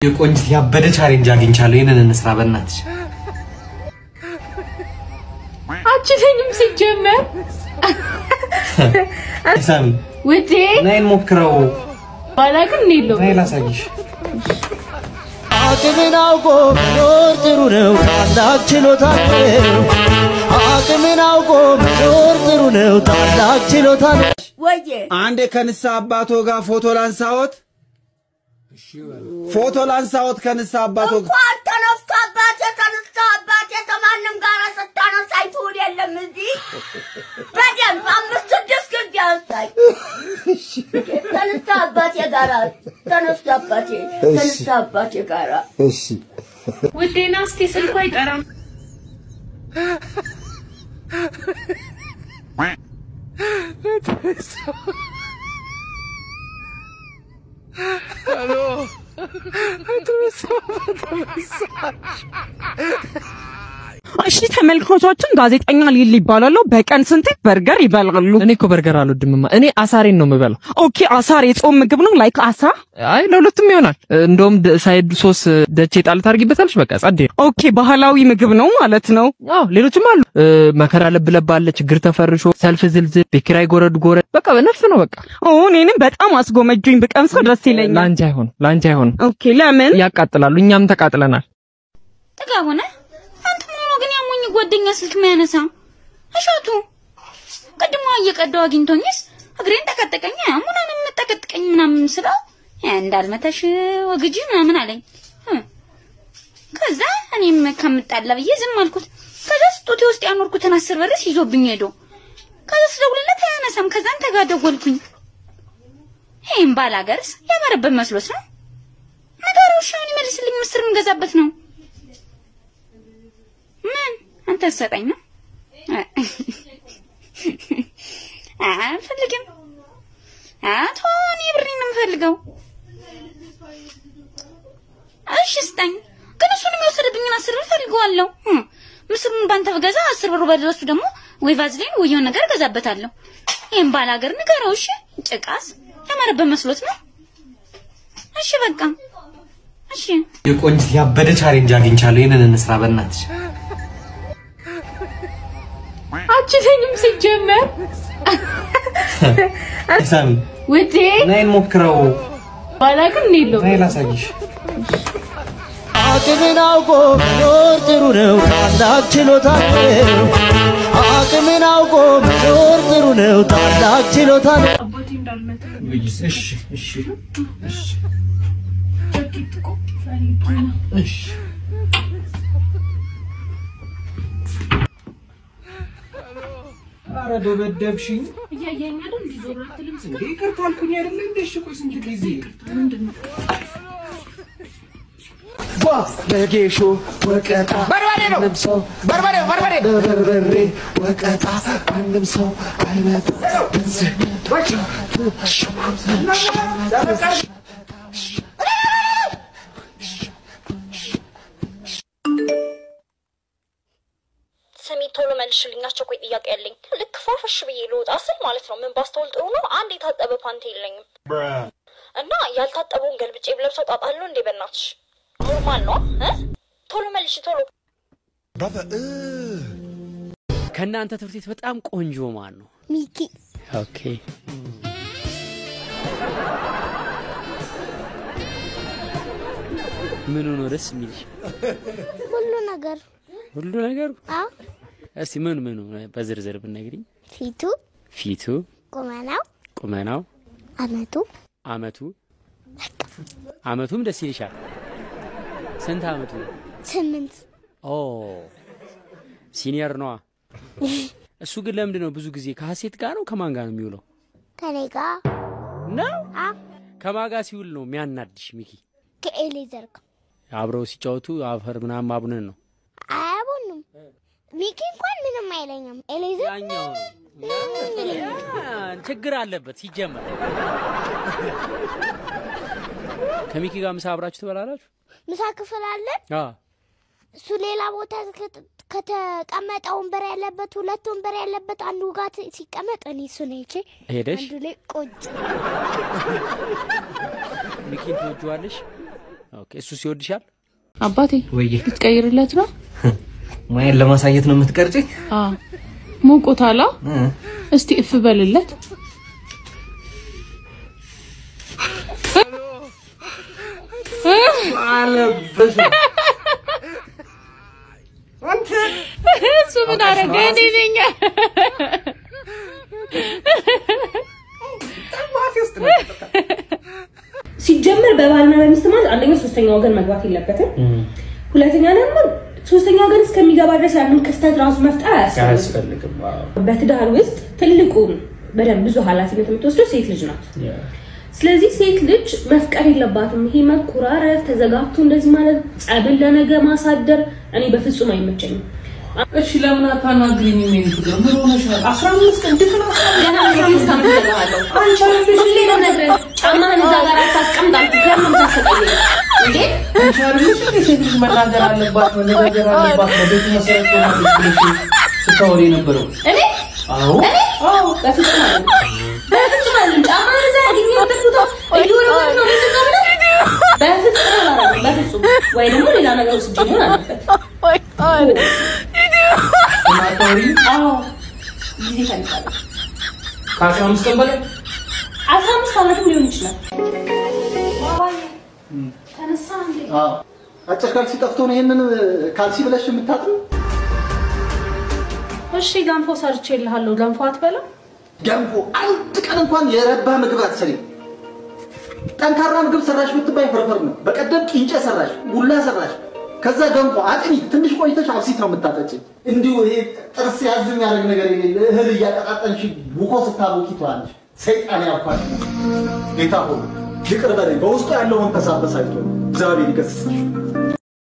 የቆንጅት ያበደ ቻሌንጅ አግኝቻለሁ ይሄንን እንስራ በእናትሽ አችተኝም ሲጀመር ሳሚ ወዴ ነይን ሞክረው ባላግን ኔሎ ነይ ላሳይሽ አቅምናው ጎር ጥሩ ነው ታላቅ ችሎታ ነው አቅምናው ጎር ጥሩ ነው ታላቅ ችሎታ ነው ወዬ አንዴ ከንሳ አባቶ ጋር ፎቶ ላንሳዎት ፎቶ ላንሳዎት ከንሳ አባቶ እንኳን ተነስቶ አባቴ ከማንም ጋር ስታነሳ አይተውል የለም እዚህ በደንብ 5-6 ጊዜ ያሳይ ተነስቶ አባቴ ጋር እሺ ውዴና እስቲ ስልኩ አይጠራም Aló. እሺ ተመልካቾችን ጋዜጠኛ ሊል ይባላል በቀን ስንት በርገር ይበላሉ እኔ እኮ በርገር አልወድምማ እኔ አሳሬን ነው የምበላው ኦኬ አሳር የጾም ምግብ ነው ላይክ አሳ አይ ለሁለቱም ይሆናል እንደውም ሳይድ ሶስ ደቼ ጣል ታርጊበታልሽ በቃ ጸዴ ኦኬ ባህላዊ ምግብ ነው ማለት ነው አዎ ሌሎችም አሉ መከራ ለብለባለ ችግር ተፈርሾ ሰልፍ ዝልዝል በኪራይ ጎረድ በቃ በነፍስ ነው በቃ እኔንም በጣም አስጎመጁኝ በቀምሰው ደስ ይለኛል ላንቺ አይሆን ኦኬ ለምን ያቃጥላሉ እኛም ተቃጥለናል ተጋቡነ ጓደኛ ስልክ ማያነሳ እሻቱ ቀድሞ እየቀዳው አግኝቶኝስ እግሬን ተቀጥቀኝ አሙናንም ተቀጥቀኝ ምናምን ስለው እንዳልመታሽ ወግጂ ምናምን አለኝ ከዛ እኔም ከምጣላ ብዬ ዝም አልኩት ከዛ ስጡቴ ውስጥ ያኖርኩትን 10 ብር ይዞብኝ ሄዶ ከዛ ስደውልለት አያነሳም ከዛን ተጋደወልኩኝ ይሄን ባላገርስ ያማረበት መስሎት ነው ነገሮሽ አሁን ይመልስልኝ ምስር ምንገዛበት ነው ምን አንተ ሰጠኝ ነው አልፈልግም አቶኒ ብሪን ምፈልገው እሺ ስጠኝ ግን እሱንም የወሰደብኝን 10 ብር ፈልገዋለሁ ምስሩን ባንተ በገዛ 10 ብር በደረሱ ደግሞ ወይ ቫዝሊን ወይ የሆነ ነገር ገዛበታለሁ ይሄን ባላገር ንገረው እሺ ጭቃስ ያማረበት መስሎት ነው እሺ በቃ እሺ የቆንጅት ያበደ ቻሌንጅ አግኝቻለሁ ይሄንን እንስራ በእናትሽ አችተኝም ሲጀመር ሳሚ ወዴ ነይን ሞክረው ባላግን ኔሎ ነይ ላሳይሽ አቅምናው ጎር ጥሩ ነው ታላቅ ችሎታ ነው አቅምናው ጎር ጥሩ ነው ታላቅ ችሎታ ነው አባቴ እንዳልመጣ እሺ አረ ደበደብሽኝ እያየኝ አይደል እንዲዞራት ልምስ ይቅርታ አልኩኝ አይደል እንደሽ ቆይ ስንት ጊዜ ምንድነው ዋ ለጌሾ ወቀጣ በርበሬ ነው በርበሬ ወቀጣ አንድም ሰው አይመጣ ሰሚ ቶሎ መልሽልኝ አስቸኳይ ጥያቄ ያለኝ ልክ ፋፈሽ ብዬ ልወጣ ስል ማለት ነው ምን ባስተውል ጥሩ ነው አንድ የታጠበ ፓንት የለኝም እና ያልታጠበውን ገልብጬ ብለብሰው ጣጣለሁ እንዴ በእናትሽ ኖርማል ነው ቶሎ መልሽ ቶሎ ከናንተ ትምህርት ቤት በጣም ቆንጆ ማን ነው ሚኪ ኦኬ ምን ነው ደስ የሚልሽ ሁሉ ነገር እስቲ ምን በዝርዝር ብነግሪኝ ፊቱ ቁመናው አመቱም ደስ ይልሻል ስንት አመቱ 8 ኦ ሲኒየር ነው እሱ ግን ለምንድን ነው ብዙ ጊዜ ከሐሴት ጋር ነው ከማን ጋር ነው የሚውለው ከኔ ጋር ነው ከማን ጋር ሲውል ነው የሚያናድሽ ሚኪ ከኤሌዘር አብረው ሲጫወቱ አፈር ምናምን ማቡነን ነው አያቡንም ሚኪ እንኳን ምንም አይለኝም ኤሌዘር ያኛው ችግር አለበት ሲጀመር ከሚኪ ጋር ምሳ አብራችሁ ትበላላችሁ ምሳ ክፍል አለን እሱ ሌላ ቦታ ከተቀመጠ ወንበር ያለበት ሁለት ወንበር ያለበት አንዱ ጋር ሲቀመጥ እኔ እሱ ነኝ ሄደሽ አንዱ ላይ ቁጭ ሚኪን ትወጂዋለሽ ኦኬ እሱ ሲወድሻል አባቴ ልትቀይርለት ነው ማየን ለማሳየት ነው የምትቀርጪ ሞቆታላ እስቲ እፍ በልለት አለበሽ አንተ እሱ ምን አረገ እኔ ነኝ ሲጀመር በባልና በሚስት ማለት አንደኛ ሶስተኛ ወገን መግባት የለበትም ሁለተኛ ደግሞ ሶስተኛ ወገን እስከሚገባ ድረስ ያንን ክስተት ራሱ መፍጠር አያስፈልግም በትዳር ውስጥ ትልቁ በደንብ ብዙ ኃላፊነት የምትወስደው ሴት ልጅ ናት ስለዚህ ሴት ልጅ መፍቀር የለባትም ይሄ መኩራረፍ ተዘጋግቶ እንደዚህ ማለት ጸብል ለነገ ማሳደር እኔ በፍጹም አይመቸኝም እሺ ለምን አታናግሪኝ ምን ፍቅር ምን ሆነሻል 15 ቀን ድፍና ገና ነው ታምጣለሁ አንቺ ልጅ ሌላ ነገር ጫማህን እዛ ጋር አታስቀምጣት ለምን ታሰቀኝ እንዴ አንቺ ልጅ ሴት ልጅ መናገር አለባት መናገር አለባት በቤት መሰረት ነው ስታወሪ ነበረው እኔ አዎ በፍጹም አይደለም ጫማህን እዛ ያገኘው ተጥቶ እየወረወረ ነው ምንድነው በፍጹም ወይ ደግሞ ሌላ ነገር ውስጥ ጀምር አለበት ማታውሪ ጊዜ ታንቃለ ካሻምስ ከበለ 15 ዓመት ሊሆን ይችላል ባባዬ ተነሳ እንዴ አጭር ካልሲ ጠፍቶ ነው ይሄንን ካልሲ ብለሽ የምታጥሩ እሺ ገንፎ ሰርቼልሃለሁ ገንፎ አትበላ ገንፎ አንድ ቀን እንኳን የረባ ምግብ አትሰሪ ጠንካራ ምግብ ሰራሽ ብትባይ ፍርፍር ነው በቀደም ቂንጨ ሰራሽ ቡላ ሰራሽ ከዛ ገንፎ አጥኒ ትንሽ ቆይተሽ አብሲት ነው የምታጠጪ እንዲሁ ይሄ ጥርስ ያዝም ያደርግ ነገር የሌለ እህል እያቀጣጠንሽ ቡኮ ስታቦኪ ትዋለሽ ሰይጣን ያፋሽ ጌታ ሆይ ይቅር በለኝ በውስጡ ያለውን ተሳበሳይቶ እግዚአብሔር ይገስጽሽ